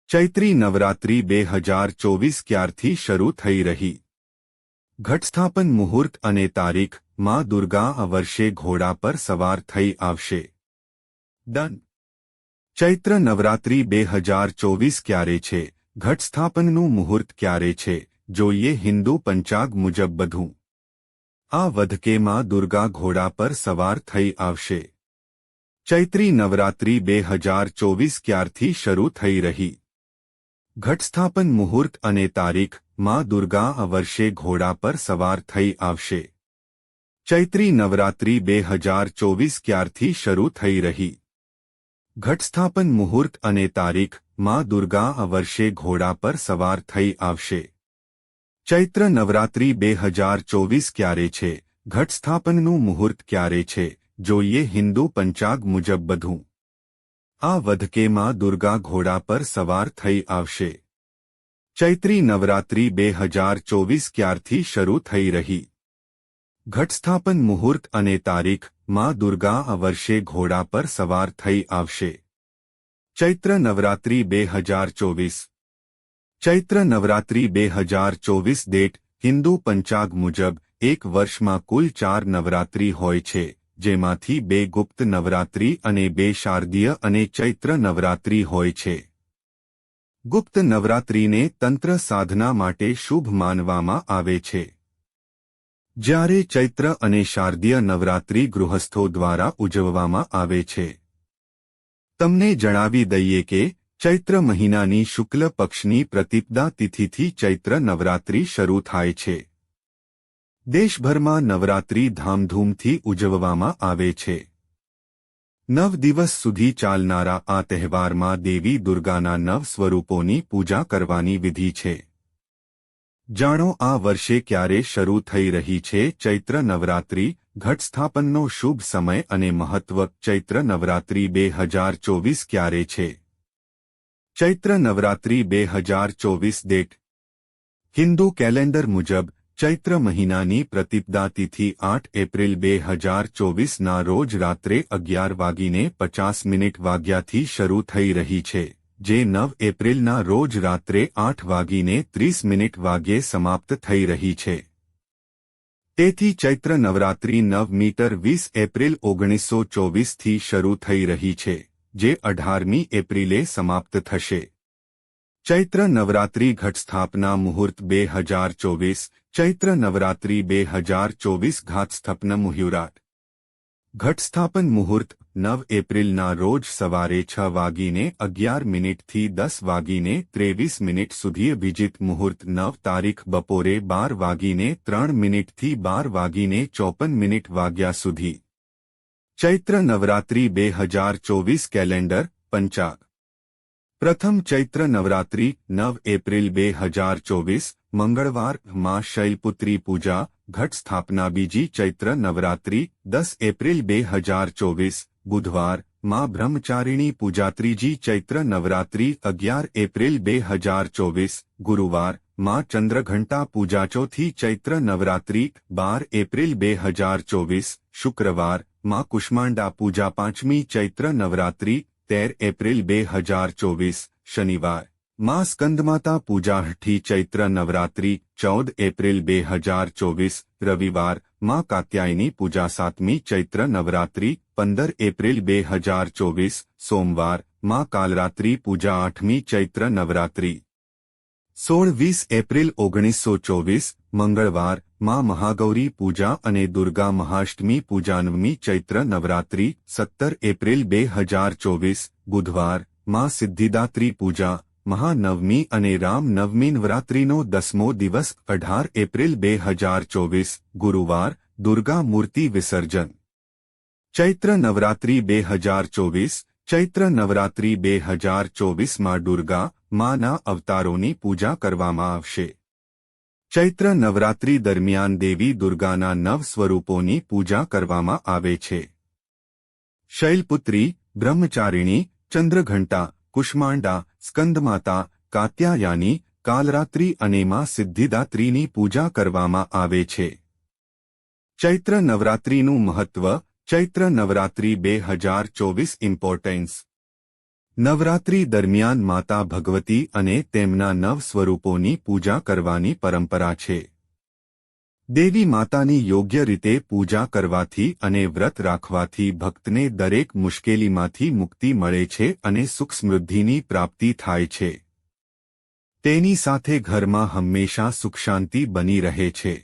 ચૈત્રી નવરાત્રિ 2024 ક્યારથી શરૂ થઈ રહી? ઘટસ્થાપન મુહૂર્ત અને તારીખ. માં દુર્ગા આ વર્ષે ઘોડા પર સવાર થઈ આવશે. ડન. ચૈત્ર નવરાત્રિ 2024 ક્યારે છે? ઘટસ્થાપનનું મુહૂર્ત ક્યારે છે? જોઈએ હિન્દુ પંચાગ મુજબ બધું. આ વધકે માં દુર્ગા ઘોડા પર સવાર થઈ આવશે. ચૈત્રી નવરાત્રિ 2024 ક્યારથી શરૂ થઈ રહી? ઘટસ્થાપન મુહૂર્ત અને તારીખ. માં દુર્ગા આ વર્ષે ઘોડા પર સવાર થઈ આવશે. ચૈત્રી નવરાત્રિ 2024 ક્યારથી શરૂ થઈ રહી? ઘટસ્થાપન મુહૂર્ત અને તારીખ. માં દુર્ગા આ વર્ષે ઘોડા પર સવાર થઈ આવશે. ચૈત્ર નવરાત્રિ 2024 ક્યારે છે? ઘટસ્થાપનનું મુહૂર્ત ક્યારે છે? જોઈએ હિન્દુ પંચાગ મુજબ બધું. આ વધકે માં દુર્ગા ઘોડા પર સવાર થઈ આવશે. ચૈત્રી નવરાત્રિ 2024 ક્યારથી શરૂ થઈ રહી? ઘટસ્થાપન મુહૂર્ત અને તારીખ. માં દુર્ગા આ વર્ષે ઘોડા પર સવાર થઈ આવશે. ચૈત્ર નવરાત્રિ 2024. ચૈત્ર નવરાત્રિ 2024 ડેટ. હિન્દુ પંચાગ મુજબ એક વર્ષમાં કુલ 4 નવરાત્રિ હોય છે, જેમાંથી 2 ગુપ્ત નવરાત્રિ અને 2 શારદીય અને ચૈત્ર નવરાત્રિ હોય છે. ગુપ્ત નવરાત્રિને તંત્ર સાધના માટે શુભ માનવામાં આવે છે, જ્યારે ચૈત્ર અને શારદીય નવરાત્રિ ગૃહસ્થો દ્વારા ઉજવવામાં આવે છે. તમને જણાવી દઈએ કે ચૈત્ર મહિનાની શુક્લ પક્ષની પ્રતિપદા તિથિથી ચૈત્ર નવરાત્રિ શરૂ થાય છે. દેશભરમાં નવરાત્રિ ધામધૂમથી ઉજવવામાં આવે છે. 9 દિવસ સુધી ચાલનારા આ તહેવારમાં દેવી દુર્ગાના 9 સ્વરૂપોની પૂજા કરવાની વિધિ છે. જાણો આ વર્ષે ક્યારે શરૂ થઈ રહી છે ચૈત્ર નવરાત્રિ. ઘટસ્થાપનનો શુભ સમય અને મહત્વ. ચૈત્ર નવરાત્રિ 2024 ક્યારે છે? ચૈત્ર નવરાત્રિ 2024 ડેટ. હિન્દુ કેલેન્ડર મુજબ ચૈત્ર મહિનાની પ્રતિપદા તિથિ 8 એપ્રિલ 2024 ના રોજ રાત્રે 11:50 વાગ્યાથી શરૂ થઈ રહી છે, જે 9 એપ્રિલના રોજ રાત્રે 8:30 વાગ્યે સમાપ્ત થઈ રહી છે. તેથી ચૈત્ર નવરાત્રિ 9 મીટર 20 એપ્રિલ 1924થી શરૂ થઈ રહી છે, જે 18મી એપ્રિલે સમાપ્ત થશે. ચૈત્ર નવરાત્રિ ઘટસ્થાપના મુહૂર્ત 2024. ચૈત્ર નવરાત્રિ 2024 ઘાતસ્થાપન મુહૂર્ત. ઘટસ્થાપન મુહૂર્ત 9 એપ્રિલના રોજ સવારે 6:11 થી 10:23 સુધી. અભિજીત મુહૂર્ત 9 તારીખ બપોરે 12:03 થી 12:54 વાગ્યા સુધી. ચૈત્ર નવરાત્રિ 2024 કેલેન્ડર પંચાગ. પ્રથમ ચૈત્ર નવરાત્રિ 9 એપ્રિલ 2024 મંગળવાર. માં શૈલપુત્રી પૂજા. ઘટસ્થાપના. બીજી ચૈત્ર નવરાત્રિ 10 એપ્રિલ 2024 બુધવાર. માં બ્રહ્મચારિણી પૂજા. ત્રીજી ચૈત્ર નવરાત્રિ 11 એપ્રિલ 2024 ગુરુવાર. માં ચંદ્રઘંટા પૂજા. ચોથી ચૈત્ર નવરાત્રિ 12 એપ્રિલ 2024 શુક્રવાર. માં કુષ્માંડા પૂજા. પાંચમી ચૈત્ર નવરાત્રિ 13 એપ્રિલ 2024 શનિવાર. માં સ્કંદમાતા પૂજા. છઠ્ઠી ચૈત્ર નવરાત્રિ 14 એપ્રિલ 2024 રવિવાર. માં કાત્યાયની પૂજા. સાતમી ચૈત્ર નવરાત્રિ 15 એપ્રિલ 2024 સોમવાર. માં કાલરાત્રિ પૂજા. આઠમી ચૈત્ર નવરાત્રિ 16-20 એપ્રિલ 1924 મંગળવાર. માં મહાગૌરી પૂજા અને દુર્ગા મહાષ્ટમી પૂજા. નવમી ચૈત્ર નવરાત્રિ 17 એપ્રિલ 2024 બુધવાર. માં સિદ્ધિદાત્રી પૂજા. મહાનવમી અને રામ નવમી. નવરાત્રિનો 10મો દિવસ 18 એપ્રિલ 2024 ગુરુવાર. દુર્ગા મૂર્તિ વિસર્જન. ચૈત્ર નવરાત્રિ 2024. ચૈત્ર નવરાત્રિ 2024માં દુર્ગા માના અવતારોની પૂજા કરવામાં આવશે. ચૈત્ર નવરાત્રિ દરમિયાન દેવી દુર્ગાના 9 સ્વરૂપોની પૂજા કરવામાં આવે છે. શૈલપુત્રી, બ્રહ્મચારિણી, ચંદ્રઘંટા, કુષ્માંડા, સ્કંદમાતા, કાત્યાયાની, કાલરાત્રિ અને માં સિદ્ધિદાત્રીની પૂજા કરવામાં આવે છે. ચૈત્ર નવરાત્રિનું મહત્વ. ચૈત્ર નવરાત્રિ 2024 ઇમ્પોર્ટન્સ. નવરાત્રિ દરમિયાન માતા ભગવતી અને તેમના 9 સ્વરૂપોની પૂજા કરવાની પરંપરા છે. દેવી માતાની યોગ્ય રીતે પૂજા કરવાથી અને વ્રત રાખવાથી ભક્તને દરેક મુશ્કેલીમાંથી મુક્તિ મળે છે અને સુખ સમૃદ્ધિની પ્રાપ્તિ થાય છે. તેની સાથે ઘરમાં હંમેશા સુખ શાંતિ બની રહે છે.